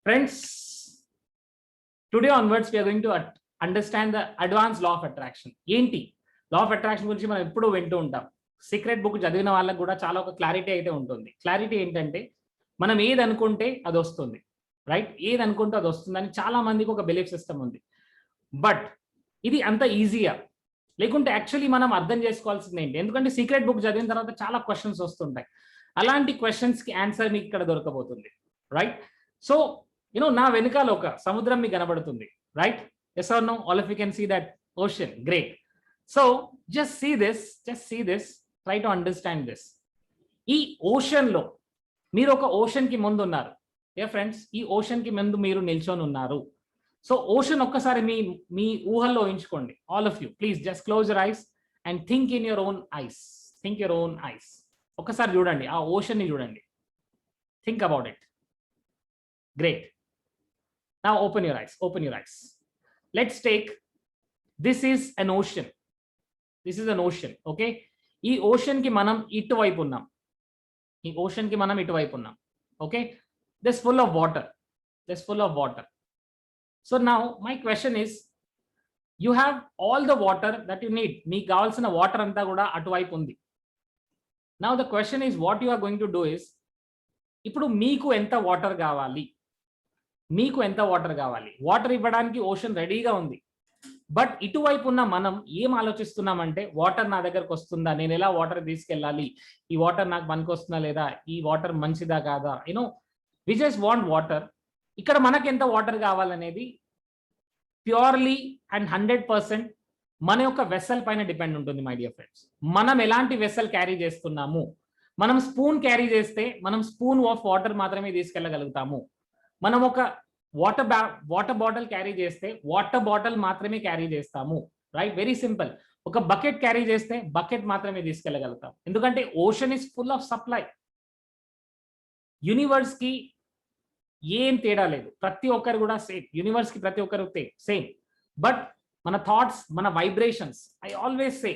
Friends, today onwards we are going to understand the advanced law of attraction. ఏంటి లా of attraction గురించి మనం ఎప్పుడూ వింటూ ఉంటాం. సీక్రెట్ బుక్ చదివిన వాళ్ళకి కూడా చాలా ఒక క్లారిటీ అయితే ఉంటుంది. క్లారిటీ ఏంటంటే మనం ఏది అనుకుంటే అది వస్తుంది, రైట్? ఏది అనుకుంటే అది వస్తుందని చాలా మందికి ఒక బిలీఫ్ సిస్టమ్ ఉంది. బట్ ఇది అంత ఈజీయా? లేకుంటే యాక్చువల్లీ మనం అర్థం చేసుకోవాల్సింది ఏంటి? ఎందుకంటే సీక్రెట్ బుక్ చదివిన తర్వాత చాలా క్వశ్చన్స్ వస్తుంటాయి. అలాంటి క్వశ్చన్స్కి ఆన్సర్ మీకు ఇక్కడ దొరకబోతుంది, రైట్? సో నా వెనకాల ఒక సముద్రం మీకు కనబడుతుంది, right? Yes or no? All of you can see that ocean. Great. So just see this, try to understand this. ఈ ఓషన్ లో మీరు ఒక ఓషన్ కి ముందు ఉన్నారు. ఏ ఫ్రెండ్స్, ఈ ఓషన్ కి ముందు మీరు నిల్చొని ఉన్నారు. సో ఓషన్ ఒక్కసారి మీ ఊహల్లో ఊహించుకోండి. All of you please just close your eyes and think in your own eyes. Think your own eyes. ఒక్కసారి చూడండి, ఆ ఓషన్ ని చూడండి. Think about it. Great. Now open your eyes. Let's take, this is an ocean. Okay? ఈ ocean కి మనం ఇటువైపు ఉన్నాం. Okay? This full of water. So now my question is, you have all the water that you need. మీకు కావాల్సిన water అంతా కూడా అటువైపు ఉంది. Now the question is, what you are going to do is, ఇప్పుడు మీకు ఎంత వాటర్ కావాలి? వాటర్ ఇవ్వడానికి ఓషన్ రెడీగా ఉంది. బట్ ఇటువైపు ఉన్న మనం ఏం ఆలోచిస్తున్నామంటే, వాటర్ నా దగ్గరకు వస్తుందా, నేను ఎలా వాటర్ తీసుకెళ్ళాలి, ఈ వాటర్ నాకు పనికొస్తుందా లేదా, ఈ వాటర్ మంచిదా కాదా, వి జస్ట్ వాంట్ వాటర్. ఇక్కడ మనకి ఎంత వాటర్ కావాలనేది ప్యూర్లీ అండ్ 100% మన యొక్క వెసల్ పైన డిపెండ్ ఉంటుంది మై డియర్ ఫ్రెండ్స్. మనం ఎలాంటి వెసల్ క్యారీ చేస్తున్నాము. మనం స్పూన్ క్యారీ చేస్తే మనం స్పూన్ ఆఫ్ వాటర్ మాత్రమే తీసుకెళ్ళగలుగుతాము. మనం ఒక వాటర్ బాటిల్ క్యారీ చేస్తే వాటర్ బాటిల్ మాత్రమే క్యారీ చేస్తాము, రైట్? Very simple. ఒక బకెట్ క్యారీ చేస్తే బకెట్ మాత్రమే తీసుకెళ్ళగలుగుతాం. ఎందుకంటే ocean is full of supply. Universe కి ఏం తేడా లేదు, ప్రతి ఒక్కరు కూడా సేమ్. యూనివర్స్ కి ప్రతి ఒక్కరు సేమ్. బట్ మన థాట్స్, మన వైబ్రేషన్స్, ఐ ఆల్వేస్ సే,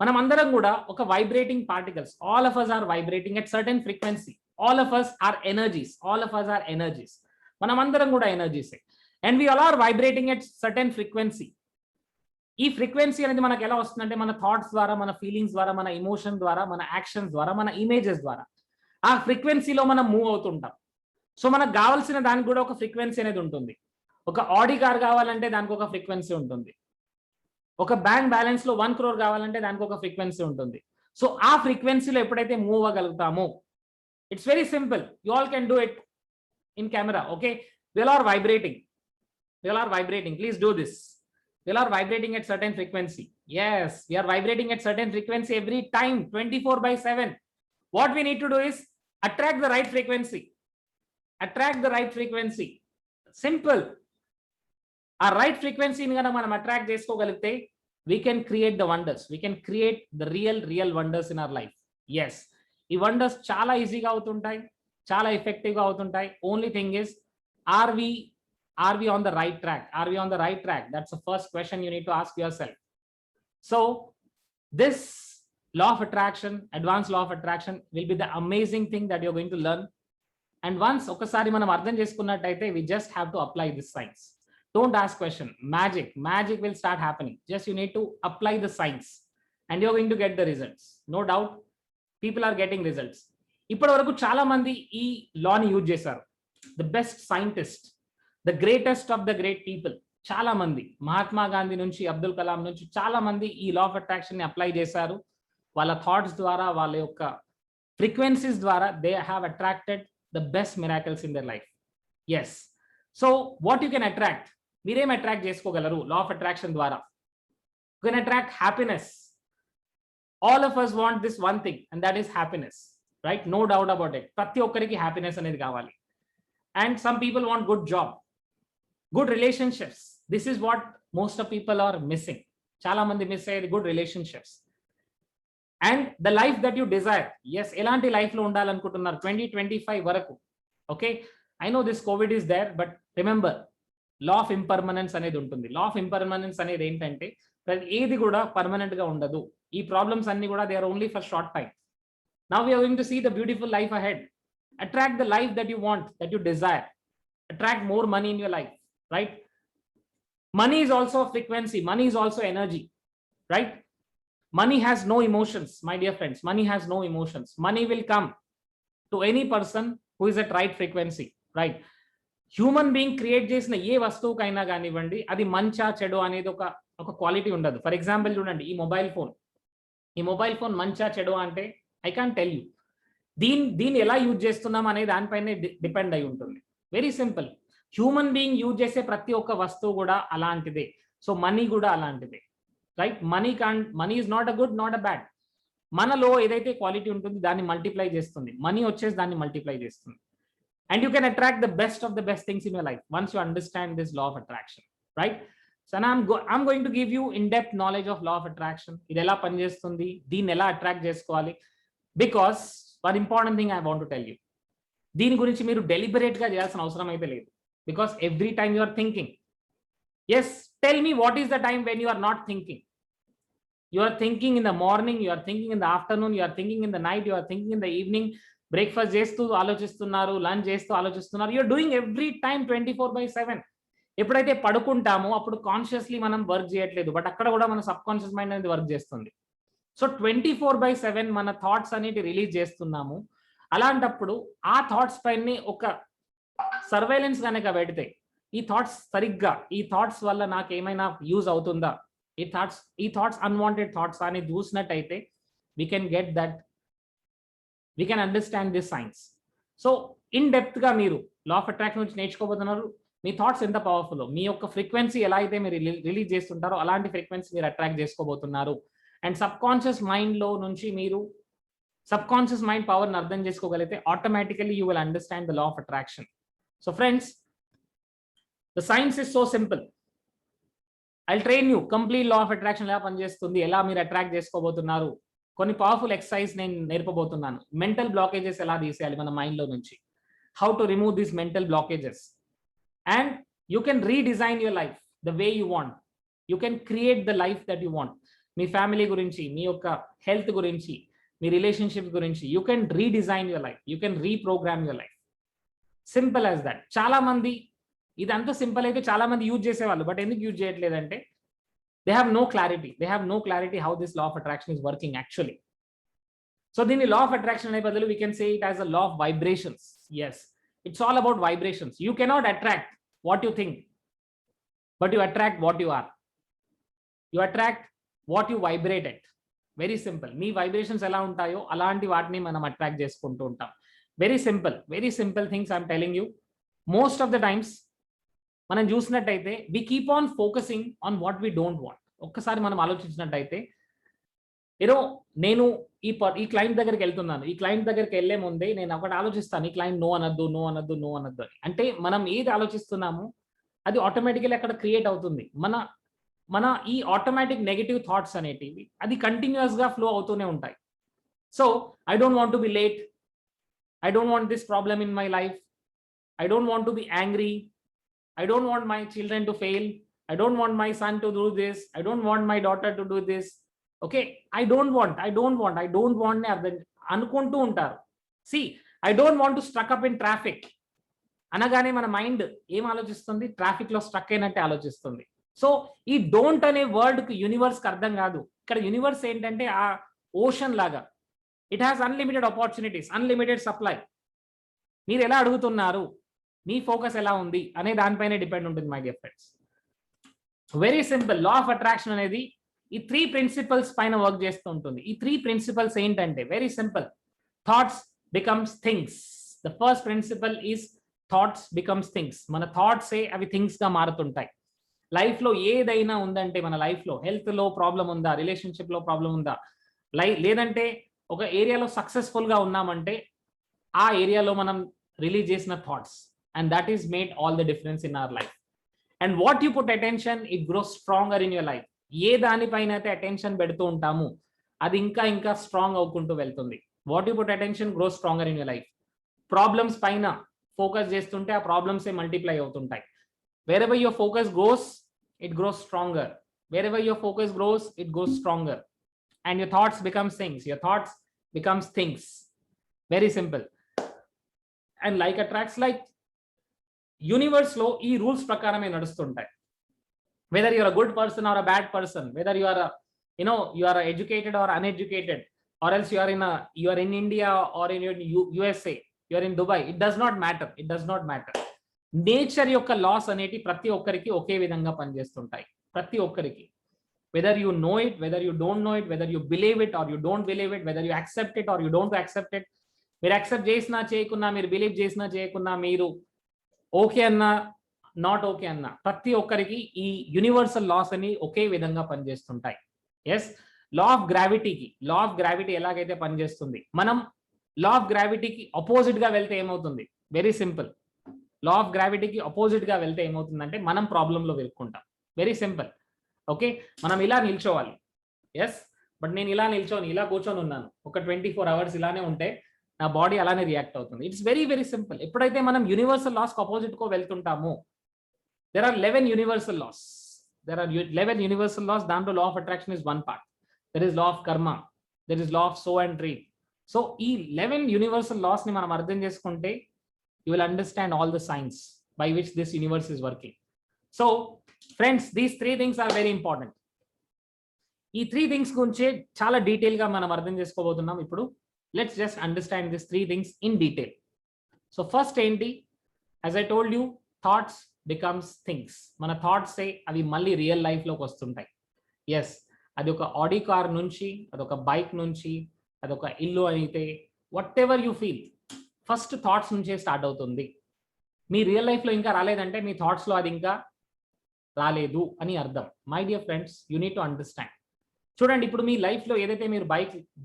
మనం అందరం కూడా ఒక vibrating particles. All of us are vibrating at certain frequency. All of us are energies. మనం అందరం కూడా ఎనర్జీసే. And we all are vibrating at certain frequency. ఈ ఫ్రీక్వెన్సీ అనేది మనకు ఎలా వస్తుందంటే, మన థాట్స్ ద్వారా, మన ఫీలింగ్స్ ద్వారా, మన ఇమోషన్ ద్వారా, మన యాక్షన్స్ ద్వారా, మన ఇమేజెస్ ద్వారా ఆ ఫ్రీక్వెన్సీలో మనం మూవ్ అవుతుంటాం. సో మనకు కావాల్సిన దానికి కూడా ఒక ఫ్రీక్వెన్సీ అనేది ఉంటుంది. ఒక ఆడి కార్ కావాలంటే దానికి ఒక ఫ్రీక్వెన్సీ ఉంటుంది. ఒక బ్యాంక్ బ్యాలెన్స్ లో 1 crore కావాలంటే దానికి ఒక ఫ్రీక్వెన్సీ ఉంటుంది. సో ఆ ఫ్రీక్వెన్సీలో ఎప్పుడైతే మూవ్ అవ్వగలుగుతామో, it's very simple. You all can do it in camera. Okay, we all are vibrating. Please do this. We all are vibrating at certain frequency. Yes, we are vibrating at certain frequency every time, 24/7. What we need to do is attract the right frequency. Simple. Our right frequency ni gana manam attract cheskogalite, we can create the wonders. We can create the real wonders in our life. Yes, ee wonders చాలా ఈజీగా అవుతుంటాయి, చాలా effective గా అవుతుంటాయి. Only thing is, are we on the right track? That's the first question you need to ask your self. So this law of attraction, advance law of attraction will be the amazing thing that you're going to learn. And once ఒకసారి మనం అర్థం చేసుకున్నట్టయితే, we just have to apply this science. Don't ask question. Magic will start happening. Just you need to apply the science and your going to get the results. No doubt, people are getting results. ఇప్పటి వరకు చాలా మంది ఈ లాని use చేశారు. The best scientist, the greatest of the great people, చాలా మంది, మహాత్మా గాంధీ నుంచి అబ్దుల్ కలాం నుంచి చాలా మంది ఈ లా ఆఫ్ అట్రాక్షన్ ని అప్లై చేశారు. వాళ్ళ థాట్స్ ద్వారా, వాళ్ళ యొక్క ఫ్రీక్వెన్సీస్ ద్వారా they have attracted the best miracles in their life. Yes. So what you can attract? మీరేం అట్రాక్ట్ చేసుకోగలరు లా ఆఫ్ అట్రాక్షన్ ద్వారా? You can attract happiness. All of us want this one thing, and that is happiness. Right? No doubt about it. ప్రతి ఒక్కరికి happiness అనేది కావాలి. And some people want good job, good relationships. This is what most of people are missing. చాలా మంది miss అయ్యేది good relationships. And the life that you desire. Yes, ఎలాంటి life లో ఉండాలనుకుంటున్నారు 2025 వరకు? Okay, I know this COVID is there, but remember, law of impermanence అనేది ఉంటుంది. లా of impermanence అనేది ఏంటంటే, ఏది కూడా పర్మనెంట్ గా ఉండదు. ఈ ప్రాబ్లమ్స్ అన్ని కూడా they are only for short time. Now we are going to see the beautiful life ahead. Attract the life that you want, that you desire. attract more money in your life, right? Money is also a frequency, money is also energy, right? Money has no emotions, my dear friends. Money has no emotions. Money will come to any person who is at right frequency, right? Human being create చేసిన ఏ వస్తువుకైనా కానివ్వండి, అది మంచా చెడు అనేది ఒక quality ఉండదు. For example చూడండి, ఈ మొబైల్ ఫోన్ మంచా చెడు అంటే ఐ కాంట్ టెల్ యూ. దీన్ని ఎలా యూజ్ చేస్తున్నాం అనే దానిపైనే డిపెండ్ అయి ఉంటుంది. Very simple. Human being use చేసే ప్రతి ఒక్క వస్తువు కూడా అలాంటిదే. సో మనీ కూడా అలాంటిదే, right? Money is not a good, not a bad. మనలో ఏదైతే క్వాలిటీ ఉంటుంది దాన్ని మల్టిప్లై చేస్తుంది, మనీ వచ్చేసి దాన్ని మల్టిప్లై చేస్తుంది. And you can attract the best of the best things in your life once you understand this law of attraction, right? So now I'm going to give you in-depth knowledge of law of attraction. Idi ela pani chestundi, deen ela attract cheskovali, because one important thing I want to tell you, deen gurinchi meeru deliberate ga cheyalsina avasaram aithe ledu, because every time you are thinking, yes, tell me what is the time when you are not thinking? You are thinking in the morning, you are thinking in the afternoon, you are thinking in the night, you are thinking in the evening. Breakfast చేస్తూ ఆలోచిస్తున్నారు, lunch చేస్తూ ఆలోచిస్తున్నారు. You're doing every time 24/7. ఎప్పుడైతే పడుకుంటామో అప్పుడు consciously మనం work చేయట్లేదు, but అక్కడ కూడా మన సబ్ కాన్షియస్ మైండ్ అనేది వర్క్ చేస్తుంది. సో 24/7 మన థాట్స్ అనేవి రిలీజ్ చేస్తున్నాము. అలాంటప్పుడు ఆ థాట్స్ పైన ఒక సర్వైలెన్స్ కనుక పెడితే, ఈ థాట్స్ వల్ల నాకు ఏమైనా యూజ్ అవుతుందా, ఈ థాట్స్ అన్వాంటెడ్ థాట్స్ అని చూసినట్టయితే we can understand this science. So in depth ga meeru law of attraction gurinchi నేర్చుకోబోతున్నారు. మీ థాట్స్ ఎంత పవర్ఫుల్, మీ యొక్క ఫ్రీక్వెన్సీ ఎలా అయితే మీరు రిలీజ్ చేస్తుంటారో అలాంటి ఫ్రీక్వెన్సీ మీరు అట్రాక్ట్ చేసుకోబోతున్నారు. అండ్ సబ్ కాన్షియస్ మైండ్ లో నుంచి మీరు సబ్ కాన్షియస్ మైండ్ పవర్ ని అర్థం చేసుకోగలిగితే automatically you will understand the law of attraction. So friends, the science is so simple. I'll train you complete law of attraction ఎలా పనిచేస్తుంది, ఎలా మీరు అట్రాక్ట్ చేసుకోబోతున్నారు, కొన్ని పవర్ఫుల్ ఎక్సర్సైజ్ నేను నేర్పబోతున్నాను. మెంటల్ బ్లాకేజెస్ ఎలా తీసేయాలి మన మైండ్ లో నుంచి, how to remove these mental blockages, and you can redesign your life the way you want. You can create the life that you want. Me family గురించి, మీ యొక్క health గురించి, మీ relationship గురించి you can redesign your life, you can reprogram your life. Simple as that. చాలా మంది ఇదంతా simple అయితే చాలా మంది యూజ్ చేసేవాళ్ళు, బట్ ఎందుకు use చేయట్లేదంటే they have no clarity how this law of attraction is working actually. So the law of attraction ane badalu we can say it as a law of vibrations. Yes, it's all about vibrations. You cannot attract what you think, but you attract what you are. You attract what you vibrate at. Very simple. Me vibrations ఎలా ఉంటాయో అలాంటి వాటిని మనం attract చేసుకుంటూ ఉంటాం. Very simple things I'm telling you. Most of the times మనం చూసినట్టయితే we keep on focusing on what we don't want. ఒక్కసారి మనం ఆలోచించినట్టయితే, నేను ఈ క్లయింట్ దగ్గరికి వెళ్తున్నాను, ఈ క్లయింట్ దగ్గరికి వెళ్లే ముందే నేను ఒకటి ఆలోచిస్తాను, ఈ క్లయింట్ నో అనద్దు అని. అంటే మనం ఏది ఆలోచిస్తున్నామో అది ఆటోమేటికల్లీ అక్కడ క్రియేట్ అవుతుంది. మన ఈ ఆటోమేటిక్ నెగటివ్ థాట్స్ అనేటివి అది కంటిన్యూస్ గా ఫ్లో అవుతూనే ఉంటాయి. So I don't want to be late, I don't want this problem in my life, I don't want to be angry, I don't want my children to fail, I don't want my son to do this, I don't want my daughter to do this. Okay, I don't want ne anukuntu untaru. See, I don't want to stuck up in traffic అనగానే మన mind ఏం ఆలోచిస్తుంది, traffic లో struck అయినట్టే ఆలోచిస్తుంది. So ఈ don't అనే word కి యూనివర్స్ కి అర్థం కాదు. ఇక్కడ యూనివర్స్ ఏంటంటే ఆ ఓషన్ లాగా, it has unlimited opportunities, unlimited supply. మీరు ఎలా అడుగుతున్నారు, మీ ఫోకస్ ఎలా ఉంది అనే దానిపైనే డిపెండ్ ఉంటుంది my dear friends. Very simple. Law of attraction అనేది ఈ 3 ప్రిన్సిపల్స్ పైన వర్క్ చేస్తూ ఉంటుంది. ఈ 3 ప్రిన్సిపల్స్ ఏంటంటే very simple. Thoughts becomes things. The first principle is thoughts becomes things. మన థాట్స్ అవి థింగ్స్ గా మారుతుంటాయి. లైఫ్ లో ఏదైనా ఉందంటే, మన లైఫ్ లో హెల్త్ లో ప్రాబ్లం ఉందా, రిలేషన్షిప్ లో ప్రాబ్లం ఉందా, లేదంటే ఒక ఏరియాలో సక్సెస్ఫుల్ గా ఉన్నామంటే ఆ ఏరియాలో మనం రిలీజ్ చేసిన thoughts, and that is made all the difference in our life. And what you put attention, it grows stronger in your life. ఏ దానిపైన అయితే అటెన్షన్ పెడుతూ ఉంటాము అది ఇంకా స్ట్రాంగ్ అవుకుంటూ వెళ్తుంది. What you put attention gross stronger in your life. Problems పైన focus చేస్తుంటే ఆ ప్రాబ్లమ్స్ మల్టిప్లై అవుతుంటాయి. wherever your focus goes, it grows stronger. Wherever your focus grows, it goes stronger. And your thoughts becomes things. Very simple. And like attracts like. Universe లో ఈ rules ప్రకారమే నడుస్తుంటాయి. Whether you are good person or a bad person, whether you are you are educated or uneducated, or else you are in India or in USA, you are in Dubai, it does not matter. Nature యొక్క loss అనేటి ప్రతి ఒక్కరికి ఒకే విధంగా పనిచేస్తుంటాయి. ప్రతి ఒక్కరికి, whether you know it, whether you don't know it, whether you believe it or you don't believe it, whether you accept it or you don't accept it, మీరు accept చేసినా చేయకున్నా, మీరు బిలీవ్ చేసినా చేయకున్నా, మీరు ఓకే అన్నా నాట్ ఓకే అన్నా, ప్రతి ఒక్కరికి ఈ యూనివర్సల్ లాస్ అని ఒకే విధంగా పనిచేస్తుంటాయి. ఎస్, లా ఆఫ్ గ్రావిటీ ఎలాగైతే పనిచేస్తుంది, మనం లా ఆఫ్ గ్రావిటీకి అపోజిట్ గా వెళ్తే ఏమవుతుంది? Very simple. లా ఆఫ్ గ్రావిటీకి అపోజిట్ గా వెళ్తే ఏమవుతుందంటే మనం ప్రాబ్లంలో వెతుక్కుంటాం. Very simple. ఓకే, మనం ఇలా నిల్చోవాలి. ఎస్, బట్ నేను ఇలా కూర్చొని ఉన్నాను. ఒక 24 hours ఇలానే ఉంటే నా బాడీ అలానే రియాక్ట్ అవుతుంది. It's very very simple. ఎప్పుడైతే మనం యూనివర్సల్ లాస్ అపోజిట్ కో వెళ్తుంటామో, there are 11 universal laws. దాంట్లో law of attraction is one part. There is law of karma, there is law of sow and reap. So ఈ 11 universal laws ని మనం అర్థం చేసుకుంటే you will understand all the science by which this universe is working. So friends, these 3 things are very important. ఈ 3 things గురించి చాలా detail గా మనం అర్థం చేసుకోబోతున్నాం ఇప్పుడు. Let's just understand these 3 things in detail. So first ఏంటి? As I told you, thoughts becomes things. మన థాట్స్ అవి మళ్ళీ రియల్ లైఫ్ లోకి వస్తుంటాయి. ఎస్, అది ఒక ఆడి కార్ నుంచి, అదొక బైక్ నుంచి, అదొక ఇల్లు అయితే, what ever you feel, first thoughts నుంచే స్టార్ట్ అవుతుంది. మీ రియల్ లైఫ్ లో ఇంకా రాలేదంటే మీ థాట్స్ లో అది ఇంకా రాలేదు అని అర్థం. My dear friends, you need to understand. చూడండి, ఇప్పుడు మీ లైఫ్ లో ఏదైతే మీరు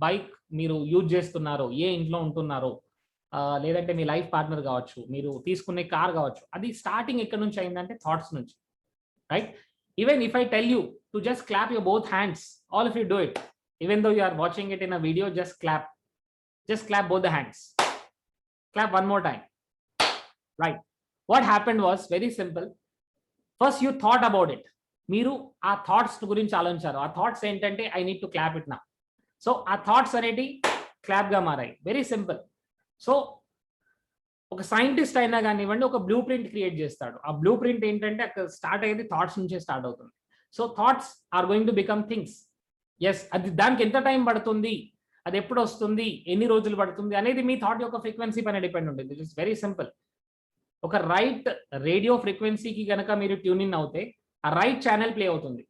బైక్ మీరు యూజ్ చేస్తున్నారో, ఏ ఇంట్లో ఉంటున్నారో, లేదంటే మీ లైఫ్ పార్ట్నర్ కావచ్చు, మీరు తీసుకునే కార్ కావచ్చు, అది స్టార్టింగ్ ఎక్కడి నుంచి అయిందంటే థాట్స్ నుంచి, right? Even if I tell you to just clap your both hands, all if you do it, even though you are watching it in a video, just clap both the hands. Clap one more time. Right. What happened was very simple. First you thought about it. మీరు ఆ thoughts గురించి ఆలోచించారు. ఆ thoughts ఏంటంటే I need to clap it నా. So ఆ thoughts అనేటి clap గా మారాయి. Very simple. సో ఒక సైంటిస్ట్ అయినా కానివ్వండి, ఒక బ్లూ ప్రింట్ క్రియేట్ చేస్తాడు. ఆ బ్లూ ప్రింట్ ఏంటంటే అక్కడ స్టార్ట్ అయ్యేది థాట్స్ నుంచే స్టార్ట్ అవుతుంది. So thoughts are going to become things. Yes, అది దానికి ఎంత టైం పడుతుంది, అది ఎప్పుడు వస్తుంది, ఎన్ని రోజులు పడుతుంది అనేది మీ థాట్ యొక్క ఫ్రీక్వెన్సీ పైన డిపెండ్ ఉంటుంది. It is very simple. ఒక రైట్ రేడియో ఫ్రీక్వెన్సీకి కనుక మీరు ట్యూన్ ఇన్ అవుతే ఆ రైట్ ఛానల్ ప్లే అవుతుంది,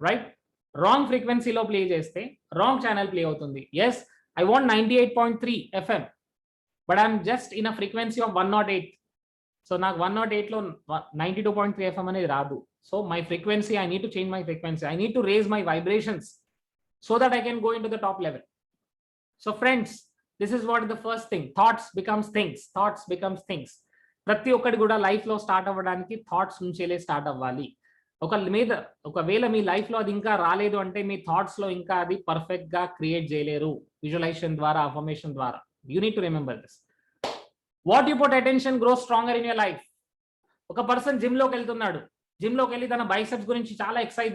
రైట్? రాంగ్ ఫ్రీక్వెన్సీలో ప్లే చేస్తే రాంగ్ ఛానల్ ప్లే అవుతుంది. Yes, I want 98.3 FM, but I'm just in a frequency of 108. So నాకు 108లో 92.3 FM అనేది రాదు. So my frequency, I need to change my frequency, I need to raise my vibrations so that I can go into the top level. So friends, this is what the first thing, thoughts becomes things. ప్రతి ఒక్కటి కూడా life లో start అవ్వడానికి thoughts నుంచేలే start అవ్వాలి. ఒకవేళ మీ life లో అది ఇంకా రాలేదు అంటే మీ థాట్స్ లో ఇంకా అది పర్ఫెక్ట్ గా క్రియేట్ చేయలేరు, విజువలైజేషన్ ద్వారా, అఫర్మేషన్ ద్వారా. You need to remember this. What you put attention gross stronger in your life. ఒక పర్సన్ జిమ్ లోకి వెళ్తున్నాడు, జిమ్ లోకి వెళ్ళి తన బైసెప్స్ గురించి చాలా ఎక్సైజ్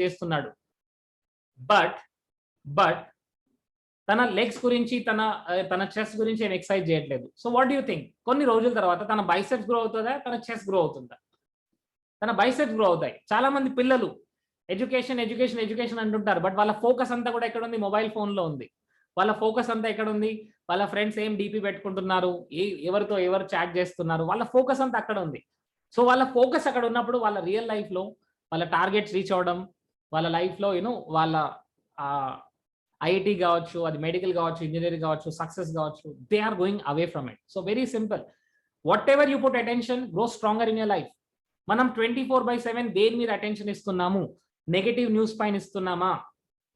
చేస్తున్నాడు, బట్ తన లెగ్స్ గురించి, తన చెస్ట్ గురించి ఏం ఎక్సైజ్ చేయట్లేదు. So what do you think? కొన్ని రోజుల తర్వాత తన బైసెప్స్ గ్రో అవుతుందా, తన చెస్ట్ గ్రో అవుతుందా? తన బైసెప్స్ గ్రో అవుతాయి. చాలా మంది పిల్లలు ఎడ్యుకేషన్ అంటుంటారు, బట్ వాళ్ళ ఫోకస్ అంతా కూడా ఎక్కడ ఉంది? మొబైల్ ఫోన్ లో ఉంది. వాళ్ళ ఫోకస్ అంతా ఎక్కడ ఉంది? వాళ్ళ ఫ్రెండ్స్ ఏం డీపీ పెట్టుకుంటున్నారు, ఎవరితో ఎవరు చాట్ చేస్తున్నారు, వాళ్ళ ఫోకస్ అంతా అక్కడ ఉంది. సో వాళ్ళ ఫోకస్ అక్కడ ఉన్నప్పుడు వాళ్ళ రియల్ లైఫ్ లో వాళ్ళ టార్గెట్స్ రీచ్ అవడం, వాళ్ళ లైఫ్ లో వాళ్ళ ఐఐటి కావచ్చు, అది మెడికల్ కావచ్చు, ఇంజనీరింగ్ కావచ్చు, సక్సెస్ కావచ్చు, they are going away from it. So very simple. Whatever you put attention grow stronger in your life. మనం 24/7 దేని మీద అటెన్షన్ ఇస్తున్నాము? నెగటివ్ న్యూస్ పైన ఇస్తున్నామా?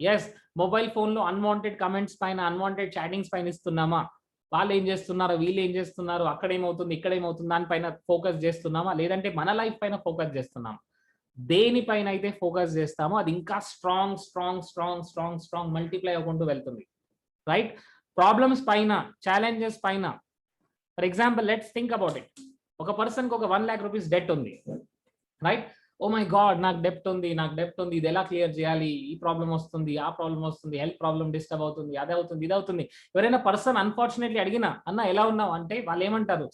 ఎస్, మొబైల్ ఫోన్ లో అన్వాంటెడ్ కమెంట్స్ పైన, అన్వాంటెడ్ చాటింగ్స్ పైన ఇస్తున్నామా? వాళ్ళు ఏం చేస్తున్నారు, వీళ్ళు ఏం చేస్తున్నారు, అక్కడేమవుతుంది, ఇక్కడేమవుతుంది, దానిపైన ఫోకస్ చేస్తున్నామా? లేదంటే మన లైఫ్ పైన ఫోకస్ చేస్తున్నామా? దేనిపైన అయితే ఫోకస్ చేస్తామో అది ఇంకా స్ట్రాంగ్ మల్టిప్లై అవ్వకుంటూ వెళ్తుంది, రైట్? ప్రాబ్లమ్స్ పైన, ఛాలెంజెస్ పైన. For example, let's think about it. ఒక పర్సన్కి ఒక 1 lakh rupees డెట్ ఉంది, రైట్? ఓ మై గాడ్ నాకు డెప్ట్ ఉంది, ఇది ఎలా క్లియర్ చేయాలి, ఈ ప్రాబ్లం వస్తుంది, ఆ ప్రాబ్లం వస్తుంది, హెల్త్ ప్రాబ్లం డిస్టర్బ్ అవుతుంది, అది అవుతుంది, ఇది అవుతుంది. ఎవరైనా పర్సన్ అన్ఫార్చునేట్లీ అడిగినా అన్న ఎలా ఉన్నావు అంటే వాళ్ళు ఏమంటారు,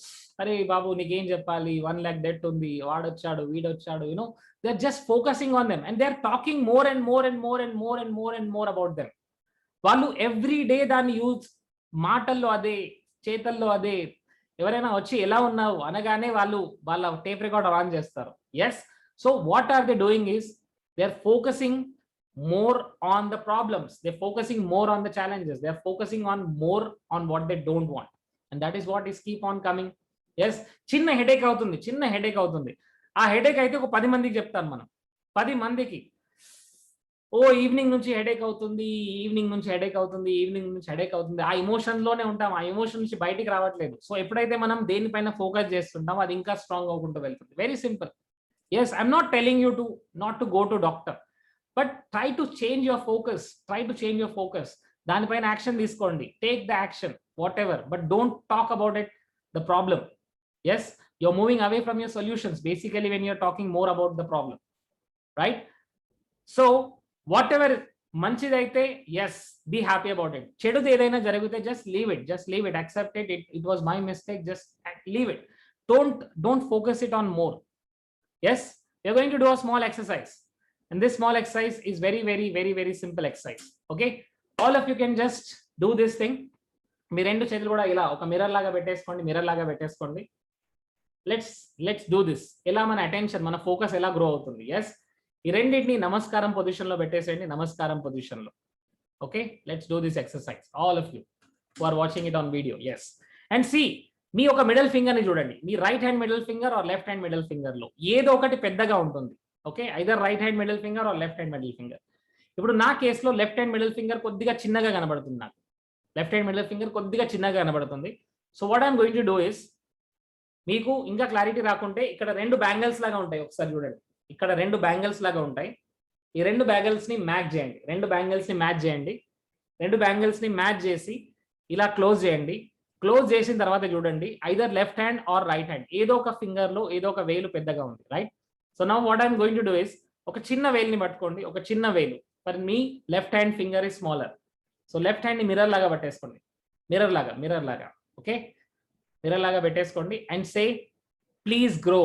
అరే బాబు నీకేం చెప్పాలి, 1 lakh డెట్ ఉంది, వాడొచ్చాడు వీడొచ్చాడు, you know they are just focusing on them and they are talking more and more and more and more and more and more about them. వాళ్ళు ఎవ్రీ డే దాన్ని యూజ్, మాటల్లో అదే, చేతల్లో అదే. ఎవరైనా వచ్చి ఎలా ఉన్నావు అనగానే వాళ్ళు వాళ్ళ టేప్ రికార్డర్ ఆన్ చేస్తారు. Yes, so what are they doing is they are focusing more on the problems, they're focusing more on the challenges, they're focusing on more on what they don't want, and that is what is keep on coming. Yes, చిన్న headache అవుతుంది, ఆ headache అయితే ఒక 10 మందికి చెప్తాను మనం, 10 మందికి ఓ evening నుంచి హెడేక్ అవుతుంది, ఆ ఎమోషన్ లోనే ఉంటాం, ఆ ఎమోషన్ నుంచి బయటికి రావట్లేదు. సో ఎప్పుడైతే మనం దేనిపైన ఫోకస్ చేస్తుంటామో అది ఇంకా స్ట్రాంగ్ అవుకుంటూ వెళ్తుంది. Very simple. Yes, I'm not telling you to not to go to doctor, but try to change your focus, దానిపైన యాక్షన్ తీసుకోండి, take the action whatever, but don't talk about it the problem. Yes, you're moving away from your solutions basically when you're talking more about the problem, right? So whatever మంచిదైతే yes, be happy about it. చెడుది ఏదైనా జరిగితే just leave it, accept it, it was my mistake, just leave it. Don't focus it on more. Yes, we're going to do a small exercise, and this small exercise is very very very very simple exercise. Okay, all of you can just do this thing. మీ రెండు చేతులు కూడా ఇలా ఒక mirror లాగా పెట్టేసుకోండి. Let's do this. ఎలా మన attention, మన ఫోకస్ ఎలా గ్రో అవుతుంది. ఎస్, ఈ రెండింటిని నమస్కారం పొజిషన్ లో పెట్టేసేయండి, నమస్కారం పొజిషన్ లో. Okay, let's do this exercise, all of you who are watching it on video. Yes, and see, మీ ఒక మిడిల్ ఫింగర్ ని చూడండి, మీ right hand middle finger or left hand middle finger లో ఏదో ఒకటి పెద్దగా ఉంటుంది. Okay, either right hand middle finger or left hand middle finger. ఇప్పుడు నా కేసులో లెఫ్ట్ హ్యాండ్ మిడిల్ ఫింగర్ కొద్దిగా చిన్నగా కనబడుతుంది నాకు, so what I'm going to do is, మీకు ఇంకా క్లారిటీ రాకుంటే ఇక్కడ 2 బ్యాంగిల్స్ లాగా ఉంటాయి, ఒకసారి చూడండి, ఇక్కడ 2 బ్యాంగిల్స్ లాగా ఉంటాయి. ఈ 2 బ్యాంగిల్స్ ని మ్యాచ్ చేయండి, 2 బ్యాంగిల్స్ ని మ్యాచ్ చేసి ఇలా క్లోజ్ చేయండి. క్లోజ్ చేసిన తర్వాత చూడండి, either left hand or right hand ఏదో ఒక ఫింగర్ లో ఏదో ఒక వేలు పెద్దగా ఉంది, right? So now what I'm going to do is, ఒక చిన్న వేలుని పట్టుకోండి, ఒక చిన్న వేలు. For me left hand finger is smaller, so left hand ని మిర్రర్ లాగా పట్టేసుకోండి, మిర్రర్ లాగా. ఓకే, మిర్రర్ లాగా పెట్టేసుకోండి and say please grow,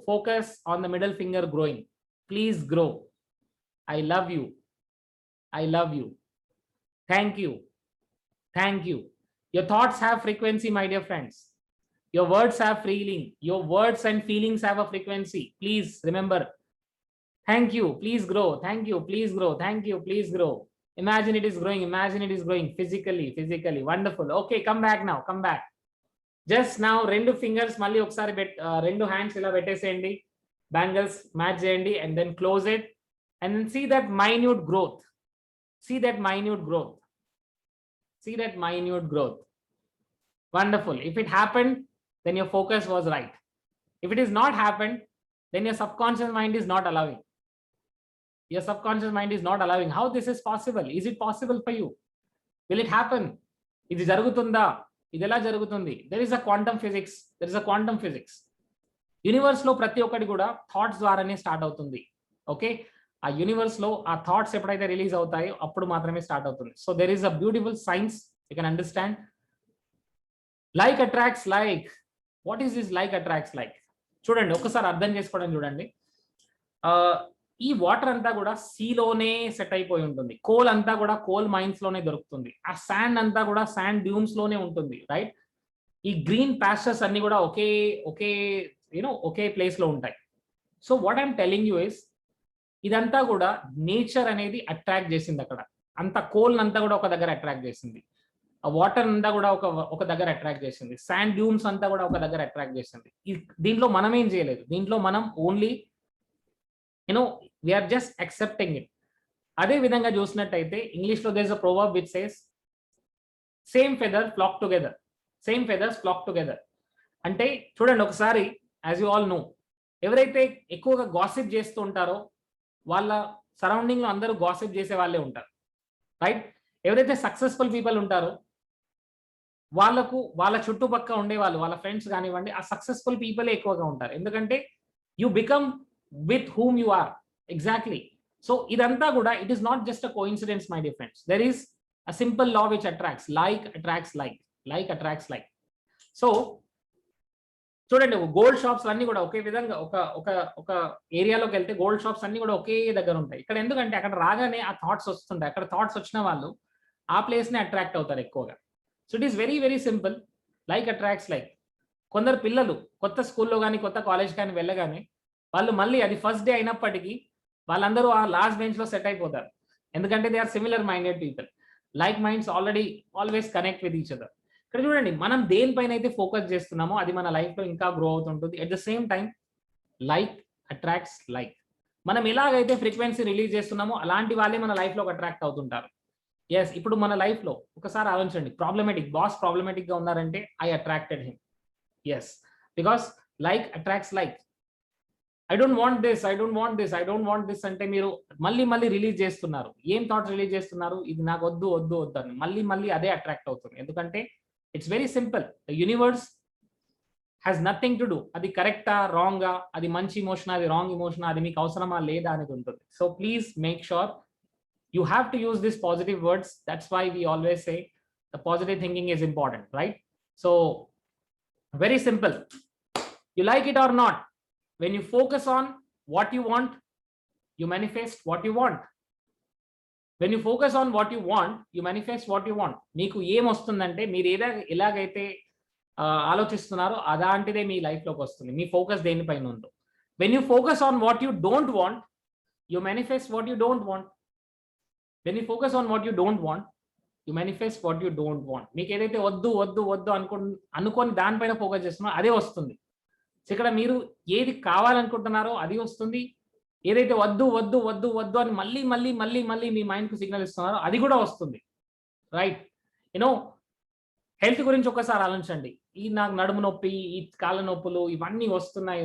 focus on the middle finger growing, please grow, I love you, thank you. Your thoughts have frequency, my dear friends. Your words have feeling, your words and feelings have a frequency. Please remember, thank you, please grow, please grow. Imagine it is growing physically. Wonderful. Okay, come back now, just now రెండు fingers మళ్ళీ ఒకసారి రెండు hands ఇలా పెట్టేసేయండి, bangles match చేయండి and then close it and then see that minute growth. Wonderful. If it happened, then your focus was right. If it is not happened, then your subconscious mind is not allowing. How this is possible? Is it possible for you? Will it happen? ఇది జరుగుతుందా, ఇది ఎలా జరుగుతుంది? There is a quantum physics. Universe లో ప్రతి ఒక్కటి కూడా thoughts ద్వారానే స్టార్ట్ అవుతుంది. ఓకే, ఆ యూనివర్స్ లో ఆ థాట్స్ ఎప్పుడైతే రిలీజ్ అవుతాయో అప్పుడు మాత్రమే స్టార్ట్ అవుతుంది. So there is a beautiful science you can understand. Like attracts like. What is this like attracts like? చూడండి, ఒకసారి అర్థం చేసుకోవడం చూడండి. ఈ వాటర్ అంతా కూడా సీలోనే సెట్ అయిపోయి ఉంటుంది, కోల్ అంతా కూడా కోల్ మైన్స్ లోనే దొరుకుతుంది, ఆ శాండ్ అంతా కూడా శాండ్ డ్యూమ్స్ లోనే ఉంటుంది, రైట్? ఈ గ్రీన్ పాస్చర్స్ అన్ని కూడా ఒకే ప్లేస్ లో ఉంటాయి. So what I'm telling you is, ఇదంతా కూడా నేచర్ అనేది అట్రాక్ట్ చేసింది. అక్కడ అంత కోల్ అంతా కూడా ఒక దగ్గర అట్రాక్ట్ చేసింది, ఆ వాటర్ అంతా కూడా ఒక దగ్గర అట్రాక్ట్ చేసింది, శాండ్ డ్యూమ్స్ అంతా కూడా ఒక దగ్గర అట్రాక్ట్ చేసింది. దీంట్లో మనం ఏం చేయలేదు, దీంట్లో మనం only we are just accepting it. అదే విధంగా చూసినట్టయితే ఇంగ్లీష్ లో there is a proverb which says same feathers flock together. అంటే చూడండి ఒకసారి, as you all know, ఎవరైతే ఎక్కువగా గాసిప్ చేస్తూ ఉంటారో వాళ్ళ సరౌండింగ్ లో అందరూ గాసిప్ చేసే వాళ్ళే ఉంటారు, రైట్? ఎవరైతే సక్సెస్ఫుల్ పీపుల్ ఉంటారో వాళ్ళ చుట్టుపక్క ఉండే వాళ్ళ ఫ్రెండ్స్ కానివ్వండి, ఆ సక్సెస్ఫుల్ పీపుల్ ఎక్కువగా ఉంటారు. ఎందుకంటే you become with whom you are. Exactly. So ఇదంతా కూడా it is not just a coincidence my dear friends. There is a simple law which attracts. Like attracts like. Like attracts like. So చూడండి, gold shops అన్ని కూడా ఒకే విధంగా ఒక ఒక ఒక ఏరియాలోకి వెళ్తే గోల్డ్ షాప్స్ అన్ని కూడా ఒకే దగ్గర ఉంటాయి. ఇక్కడ ఎందుకంటే అక్కడ రాగానే ఆ థాట్స్ వస్తుంటాయి. అక్కడ థాట్స్ వచ్చిన వాళ్ళు ఆ ప్లేస్ ని అట్రాక్ట్ అవుతారు ఎక్కువగా. So it is very very simple. Like attracts like. కొందరు పిల్లలు కొత్త స్కూల్లో కానీ కొత్త కాలేజ్ కానీ వెళ్ళగానే వాళ్ళు మళ్ళీ అది ఫస్ట్ డే అయినప్పటికీ వాళ్ళందరూ ఆ లాస్ట్ బెంచ్ లో సెట్ అయిపోతారు. ఎందుకంటే they are similar minded people. Like minds already always connect with each other. ఇక్కడ చూడండి, మనం దేనిపైన అయితే ఫోకస్ చేస్తున్నామో అది మన లైఫ్ లో ఇంకా గ్రో అవుతుంటుంది. At the same time like attracts like. మనం ఎలాగైతే ఫ్రీక్వెన్సీ రిలీజ్ చేస్తున్నామో అలాంటి వాళ్ళే మన లైఫ్ లో అట్రాక్ట్ అవుతుంటారు. ఎస్, ఇప్పుడు మన లైఫ్ లో ఒకసారి ఆలోచించండి, బాస్ ప్రాబ్లమేటిక్ గా ఉన్నారంటే I attracted him. Yes, because like attracts like. I don't want this అంటే మీరు మళ్ళీ రిలీజ్ చేస్తున్నారు. ఏం థాట్స్ రిలీజ్ చేస్తున్నారు? ఇది నాకు వద్దు అని మళ్ళీ అదే అట్రాక్ట్ అవుతుంది. ఎందుకంటే it's very simple. The universe has nothing to do. అది కరెక్టా రాంగా, అది మంచి ఇమోషన్, అది రాంగ్ ఇమోషన్, అది మీకు అవసరమా లేదా అనేది ఉంటుంది. So please make sure you have to use these positive words. That's why we always say the positive thinking is important, right? So very simple. You like it or not, when you focus on what you want, you manifest what you want. When you focus on what you want, you manifest what you want. మీకు ఏం వస్తుందంటే మీరు ఎలాగైతే ఆలోచిస్తున్నారో అదాంటిదే మీ life లోకి వస్తుంది. మీ focus దేనిపైన ఉందో. when you focus on what you don't want, you manifest what you don't want. when you focus on what you don't want, you manifest what you don't want. మీకు ఏదైతే వద్దు అనుకొని దానిపైన ఫోకస్ చేస్తున్నారో అదే వస్తుంది. ఇక్కడ మీరు ఏది కావాలనుకుంటున్నారో అది వస్తుంది. ఏదైతే వద్దు అని మళ్ళీ మీ మైండ్ కు సిగ్నల్ ఇస్తున్నారో అది కూడా వస్తుంది. రైట్? యూనో, హెల్త్ గురించి ఒకసారి ఆలోచించండి. ఈ నాకు నడుము నొప్పి, ఈ కాళ్ళ నొప్పులు ఇవన్నీ వస్తున్నాయి,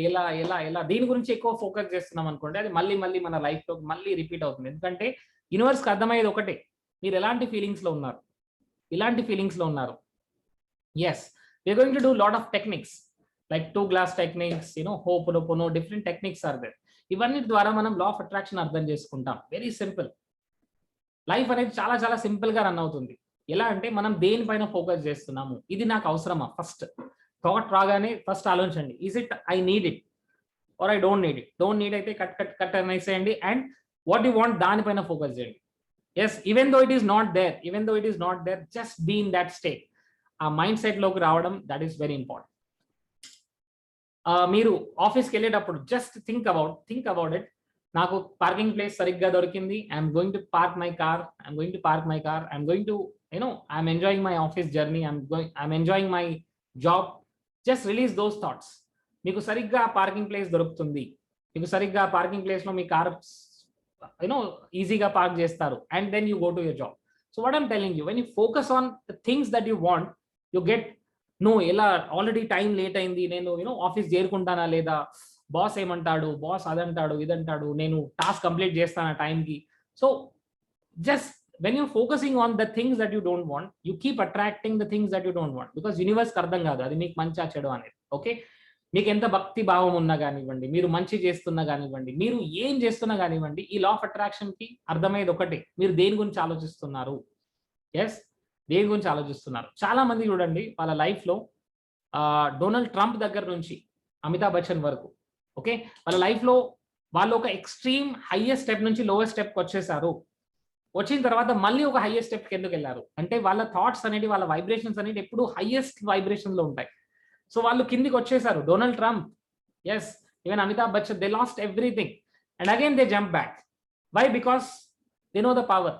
ఎలా దీని గురించి ఎక్కువ ఫోకస్ చేస్తున్నాం అనుకోండి, అది మళ్ళీ మన లైఫ్ లో మళ్ళీ రిపీట్ అవుతుంది. ఎందుకంటే యూనివర్స్ కి అర్థమయ్యేది ఒకటే, మీరు ఎలాంటి ఫీలింగ్స్ లో ఉన్నారు, ఇలాంటి ఫీలింగ్స్ లో ఉన్నారు. Yes, we're going to do lot of techniques like 2 glass techniques, ho'oponopono, different techniques are there. ఇవన్నీ ద్వారా మనం లా ఆఫ్ అట్రాక్షన్ అర్థం చేసుకుంటాం. Very simple. లైఫ్ అనేది చాలా సింపుల్ గా రన్ అవుతుంది. ఎలా అంటే మనం దేనిపైన ఫోకస్ చేస్తున్నాము, ఇది నాకు అవసరమా. ఫస్ట్ థాట్ రాగానే ఫస్ట్ ఆలోచించండి, is it I need it or I don't need it. Don't need అయితే కట్ అనేసేయండి. అండ్ what you want దానిపైన ఫోకస్ చేయండి. Yes, even though it is not there, just be in that state. ఆ mind set లోకి రావడం, that is very important. మీరు ఆఫీస్కి వెళ్ళేటప్పుడు జస్ట్ థింక్ అబౌట్ ఇట్. నాకు పార్కింగ్ ప్లేస్ సరిగ్గా దొరికింది, I'm going to park my car, I'm enjoying my office journey, I'm enjoying my job. Just release those thoughts. మీకు సరిగ్గా పార్కింగ్ ప్లేస్ దొరుకుతుంది, మీకు సరిగ్గా పార్కింగ్ ప్లేస్ లో మీ కార్ ఈజీగా పార్క్ చేస్తారు, and then you go to your job. So what I'm telling you, when you focus on the things that you want, you get ఎలా ఆల్రెడీ టైం లేట్ అయింది, నేను ఆఫీస్ చేరుకుంటానా లేదా, boss ఏమంటాడు, boss అదంటాడు ఇదంటాడు, నేను task complete చేస్తానా టైంకి. So just when you focusing on the things that you don't want, you keep attracting the things that you don't want. Because యూనివర్స్కి అర్థం కాదు అది మీకు మంచిగా చెడు అనేది. ఓకే, మీకు ఎంత భక్తి భావం ఉన్నా కానివ్వండి, మీరు మంచి చేస్తున్నా కానివ్వండి, మీరు ఏం చేస్తున్నా కానివ్వండి, ఈ లా ఆఫ్ అట్రాక్షన్ కి అర్థమయ్యేది ఒకటే, మీరు దేని గురించి ఆలోచిస్తున్నారు. ఎస్, దేని గురించి ఆలోచిస్తున్నారు. చాలా మంది చూడండి వాళ్ళ లైఫ్ లో డొనాల్డ్ ట్రంప్ దగ్గర నుంచి అమితాబ్ బచ్చన్ వరకు, ఓకే, వాళ్ళ లైఫ్ లో వాళ్ళు ఒక ఎక్స్ట్రీమ్ హైయెస్ట్ స్టెప్ నుంచి లోయెస్ట్ స్టెప్ వచ్చేసారు. వచ్చిన తర్వాత మళ్ళీ ఒక హైయెస్ట్ స్టెప్ ఎందుకు వెళ్ళారు అంటే వాళ్ళ థాట్స్ అనేవి, వాళ్ళ వైబ్రేషన్స్ అనేవి ఎప్పుడు హైయెస్ట్ వైబ్రేషన్ లో ఉంటాయి. సో వాళ్ళు కిందికి వచ్చేసారు. Donald Trump, yes, even Amitabh Bachchan, they lost everything and again they jump back. Why? Because they know the power.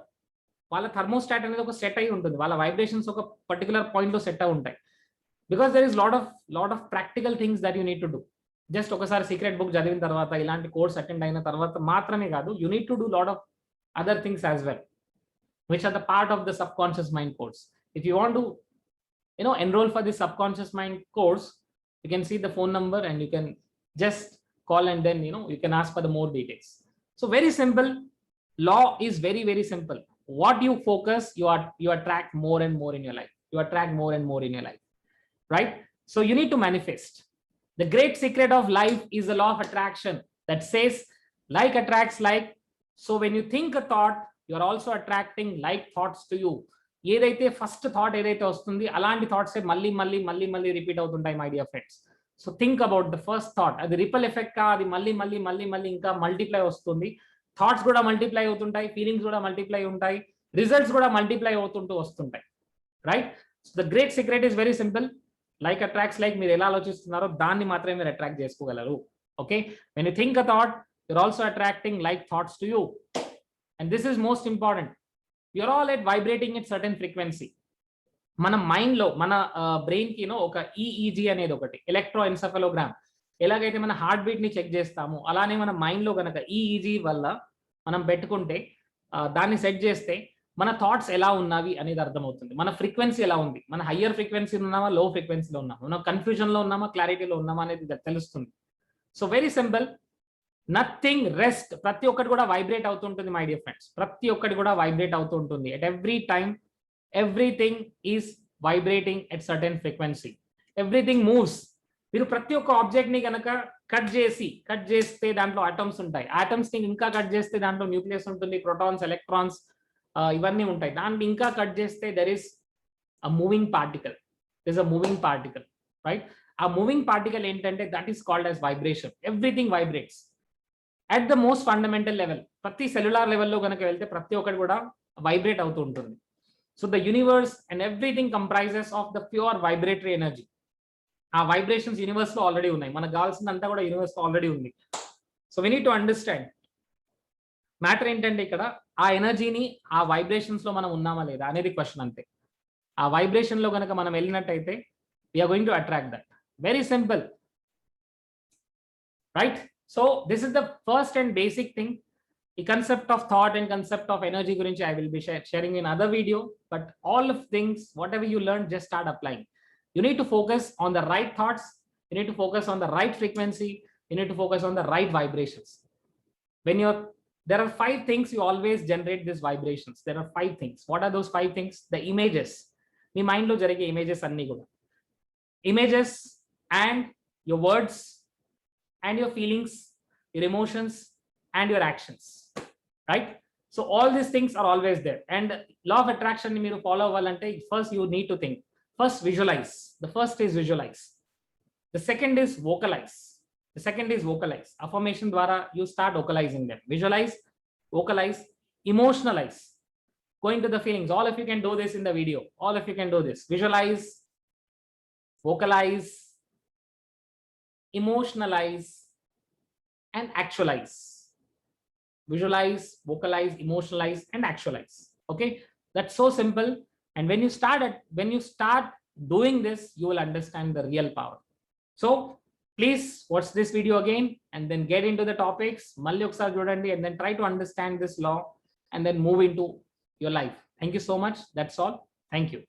వాళ్ళ థర్మోస్టాట్ అనేది ఒక సెట్ అయి ఉంటుంది, వాళ్ళ వైబ్రేషన్స్ ఒక పర్టికులర్ పాయింట్ లో సెట్ అయి ఉంటాయి. Because there is lot of practical things that you need to do. Just ఒకసారి సీక్రెట్ బుక్ చదివిన తర్వాత, ఇలాంటి కోర్స్ అటెండ్ అయిన తర్వాత మాత్రమే కాదు, you need to do lot of other things as well, which are the part of the subconscious mind course. If you want to enroll for the subconscious mind course, you can see the phone number and you can just call, and then you can ask for the more details. So very simple. Law is very simple. What you focus, you attract more and more in your life. you attract more and more in your life, right? So you need to manifest. The great secret of life is the law of attraction that says like attracts like. So when you think a thought, you're also attracting like thoughts to you. ఏదైతే first thought ఏదైతే వస్తుంది అలాంటి thoughts మళ్ళీ మళ్ళీ మళ్ళీ మళ్ళీ repeat అవుతుంటాయి my dear friends. So think about the first thought. అది రిపల్ ఎఫెక్ట్ కా, అది మళ్ళీ మళ్ళీ మళ్ళీ మళ్ళీ ఇంకా మల్టిప్లై వస్తుంది. థాట్స్ కూడా మల్టిప్లై అవుతుంటాయి, ఫీలింగ్స్ కూడా మల్టిప్లై ఉంటాయి, రిజల్ట్స్ కూడా మల్టిప్లై అవుతుంటూ వస్తుంటాయి, right? So the great secret is very simple. Like attracts like. మీరు ఎలా ఆలోచిస్తున్నారో దాన్ని మాత్రమే మీరు అట్రాక్ట్ చేసుకోగలరు. Okay, when you think a thought, you're also attracting like thoughts to you. And this is most important. You're all at vibrating at certain frequency. మన mind లో, మన brain కి ఒక ఈఈజీ అనేది ఒకటి, ఎలక్ట్రోఎన్సెఫలోగ్రామ్. ఎలాగైతే మన హార్ట్ బీట్ ని చెక్ చేస్తాము, అలానే మన మైండ్ లో కనుక ఈఈజీ వల్ల మనం పెట్టుకుంటే, దాన్ని సెట్ చేస్తే మన థాట్స్ ఎలా ఉన్నవి అనేది అర్థమవుతుంది. మన ఫ్రీక్వెన్సీ ఎలా ఉంది, మన హయ్యర్ ఫ్రీక్వెన్సీ ఉన్నామా, లో ఫ్రీక్వెన్సీలో ఉన్నామా, మన కన్ఫ్యూజన్ లో ఉన్నామా, క్లారిటీలో ఉన్నామా అనేది తెలుస్తుంది. So very simple, nothing rest. ప్రతి ఒక్కటి కూడా వైబ్రేట్ అవుతుంటుంది మై డియర్ ఫ్రెండ్స్. ప్రతి ఒక్కటి కూడా వైబ్రేట్ అవుతూ ఉంటుంది. At every time everything is vibrating at certain frequency. Everything moves. మీరు ప్రతి ఒక్క ఆబ్జెక్ట్ ని కనుక కట్ చేస్తే దాంట్లో ఆటమ్స్ ఉంటాయి. ఆటమ్స్ ని ఇంకా కట్ చేస్తే దాంట్లో న్యూక్లియస్ ఉంటుంది, ప్రోటాన్స్, ఎలక్ట్రాన్స్, ఇవన్నీ ఉంటాయి. దాన్ని ఇంకా కట్ చేస్తే there is a moving particle. This a moving particle, right? ఆ మూవింగ్ పార్టికల్ ఏంటంటే that is called as vibration. Everything vibrates at the most fundamental level. ప్రతి సెల్యులార్ లెవెల్లో కనుక వెళ్తే ప్రతి ఒక్కటి కూడా వైబ్రేట్ అవుతూ ఉంటుంది. So the universe and everything comprises of the pure vibratory energy. ఆ వైబ్రేషన్స్ యూనివర్స్ లో ఆల్రెడీ ఉన్నాయి. మనకు కావాల్సిందంతా కూడా యూనివర్స్ లో ఆల్రెడీ ఉంది. So we need to understand. Matter ఏంటంటే ఇక్కడ ఆ ఎనర్జీని, ఆ వైబ్రేషన్స్ లో మనం ఉన్నామా లేదా అనేది క్వశ్చన్ అంతే. ఆ వైబ్రేషన్ లో కనుక మనం వెళ్ళినట్టయితే we're going to attract that. Very simple, right? So this is the first and basic thing. The concept of thought and concept of energy gurinchi I will be sharing in other video, but all of things, whatever you learn, just start applying. You need to focus on the right thoughts, you need to focus on the right frequency, you need to focus on the right vibrations. When there are 5 things you always generate these vibrations. There are 5 things. What are those 5 things? The images. Me mind లో జరిగే images అన్ని కూడా, images and your words and your feelings, your emotions and your actions, right? So all these things are always there. And law of attraction ni meeru follow avvalante, first you need to think. First visualize. The first is visualize. The second is vocalize. The second is vocalize. Affirmation dwara you start vocalizing them. Visualize, vocalize, emotionalize. Go into the feelings. All of you can do this in the video. All of you can do this. Visualize, vocalize, emotionalize and actualize. Visualize, vocalize, emotionalize and actualize. Okay, that's so simple. And when you start doing this, you will understand the real power. So please watch this video again and then get into the topics, malli okkar chudandi, and then try to understand this law and then move into your life. Thank you so much. That's all. Thank you.